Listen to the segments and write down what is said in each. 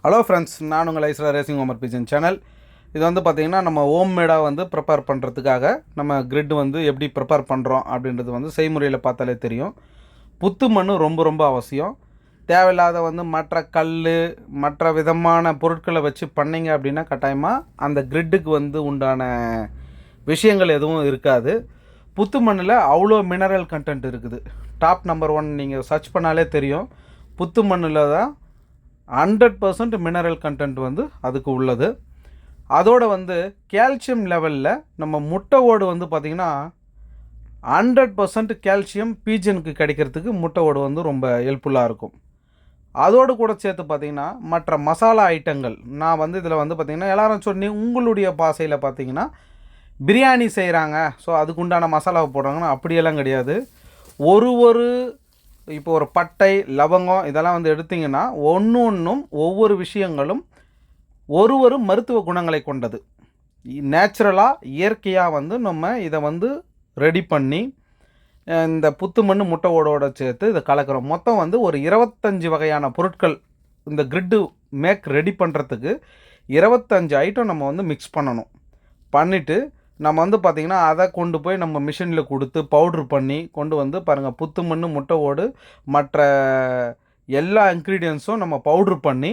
Hello friends, நான் உங்கள் ஐஸ்ரா racing homer pigeon channel. இது வந்து பார்த்திங்கன்னா நம்ம ஹோம் மேடாக வந்து ப்ரிப்பேர் பண்ணுறதுக்காக நம்ம கிரிட் வந்து எப்படி ப்ரிப்பேர் பண்ணுறோம் அப்படின்றது வந்து செய்முறையில் பார்த்தாலே தெரியும். புத்து மண் ரொம்ப ரொம்ப அவசியம். தேவையில்லாத வந்து மற்ற கல் மற்ற விதமான பொருட்களை வச்சு பண்ணிங்க அப்படின்னா கட்டாயமாக அந்த கிரிட்டுக்கு வந்து உண்டான விஷயங்கள் எதுவும் இருக்காது. புத்து மண்ணில் அவ்வளோ மினரல் கண்டென்ட் இருக்குது. டாப் நம்பர் 1 நீங்கள் சர்ச் பண்ணாலே தெரியும். புத்து மண்ணில் தான் 100% மினரல் கண்டென்ட் வந்து அதுக்கு உள்ளது. அதோடு வந்து கால்சியம் லெவலில் நம்ம முட்டை ஓடு வந்து பார்த்திங்கன்னா 100% கால்சியம் பீஜனுக்கு கிடைக்கிறதுக்கு முட்டை ஓடு வந்து ரொம்ப ஹெல்ப்ஃபுல்லாக இருக்கும். அதோடு கூட சேர்த்து பார்த்திங்கன்னா மற்ற மசாலா ஐட்டங்கள் நான் வந்து இதில் வந்து பார்த்திங்கன்னா எல்லோரும் சொல்லி உங்களுடைய பாசையில் பார்த்திங்கன்னா பிரியாணி செய்கிறாங்க, ஸோ அதுக்கு உண்டான மசாலாவை போடுறாங்கன்னா அப்படியெல்லாம் கிடையாது. ஒரு இப்போ ஒரு பட்டை லவங்கம் இதெல்லாம் வந்து எடுத்திங்கன்னா ஒன்றும் ஒவ்வொரு விஷயங்களும் ஒரு மருத்துவ குணங்களை கொண்டது. நேச்சுரலாக இயற்கையாக வந்து நம்ம இதை வந்து ரெடி பண்ணி இந்த புத்து மண் முட்டை ஓடோட சேர்த்து இதை கலக்கிறோம். மொத்தம் வந்து ஒரு 25 வகையான பொருட்கள் இந்த கிரிட்டு ரெடி பண்ணுறதுக்கு 25 ஐட்டம் நம்ம வந்து மிக்ஸ் பண்ணணும். பண்ணிவிட்டு நம்ம வந்து பார்த்திங்கன்னா அதை கொண்டு போய் நம்ம மிஷினில் கொடுத்து பவுட்ரு பண்ணி கொண்டு வந்து பாருங்கள், புத்து மண் முட்டை ஓடு மற்ற எல்லா இன்க்ரீடியன்ஸும் நம்ம பவுட்ரு பண்ணி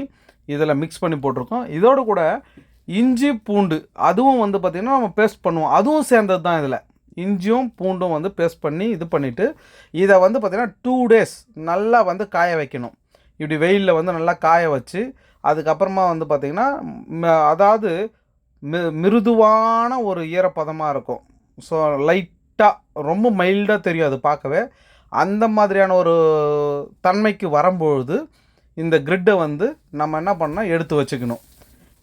இதில் மிக்ஸ் பண்ணி போட்டிருக்கோம். இதோடு கூட இஞ்சி பூண்டு அதுவும் வந்து பார்த்திங்கன்னா நம்ம பேஸ்ட் பண்ணுவோம், அதுவும் சேர்ந்தது தான். இதில் இஞ்சியும் பூண்டும் வந்து பேஸ்ட் பண்ணி இது பண்ணிவிட்டு இதை வந்து பார்த்திங்கன்னா 2 days நல்லா வந்து காய வைக்கணும். இப்படி வெயிலில் வந்து நல்லா காய வச்சு அதுக்கப்புறமா வந்து பார்த்திங்கன்னா அதாவது மிருதுவான ஒரு ஈரப்பதமாக இருக்கும். ஸோ லைட்டாக ரொம்ப மைல்டாக தெரியும் அது பார்க்கவே. அந்த மாதிரியான ஒரு தன்மைக்கு வரும்பொழுது இந்த கிரிட்டை வந்து நம்ம என்ன பண்ணால் எடுத்து வச்சுக்கணும்.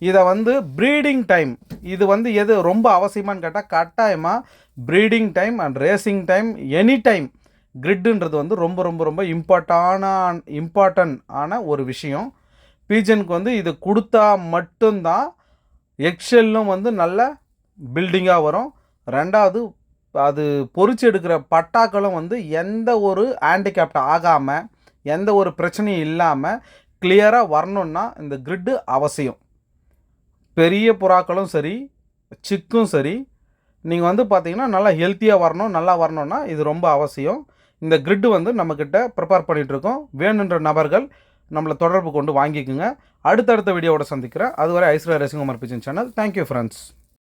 இதை வந்து ப்ரீடிங் டைம் இது வந்து எது ரொம்ப அவசியமானு கேட்டால் கட்டாயமாக breeding time and racing time any time கிரிட்டுன்றது வந்து ரொம்ப ரொம்ப ரொம்ப இம்பார்ட்டன்ட் ஆன ஒரு விஷயம். பீஜனுக்கு வந்து இது கொடுத்தா மட்டும்தான் எக்ஷெல்லும் வந்து நல்ல பில்டிங்காக வரும். ரெண்டாவது அது பொறிச்சு எடுக்கிற பட்டாக்களும் வந்து எந்த ஒரு ஹேண்டிகேப்ட் ஆகாமல் எந்த ஒரு பிரச்சனையும் இல்லாமல் கிளியராக வரணுன்னா இந்த கிரிட்டு அவசியம். பெரிய புறாக்களும் சரி சிக்கும் சரி நீங்கள் வந்து பார்த்திங்கன்னா நல்லா ஹெல்த்தியாக வரணும், நல்லா வரணுன்னா இது ரொம்ப அவசியம். இந்த கிரிட்டு வந்து நம்மக்கிட்ட ப்ரிப்பேர் பண்ணிகிட்ருக்கோம். வேணுன்ற நபர்கள் நம்மளை தொடர்பு கொண்டு வாங்கிக்குங்க. அடுத்தடுத்த வீடியோவோட சந்திக்கிறேன். அதுவரை ஐஸ்ரா racing homer pigeon channel. Thank you friends.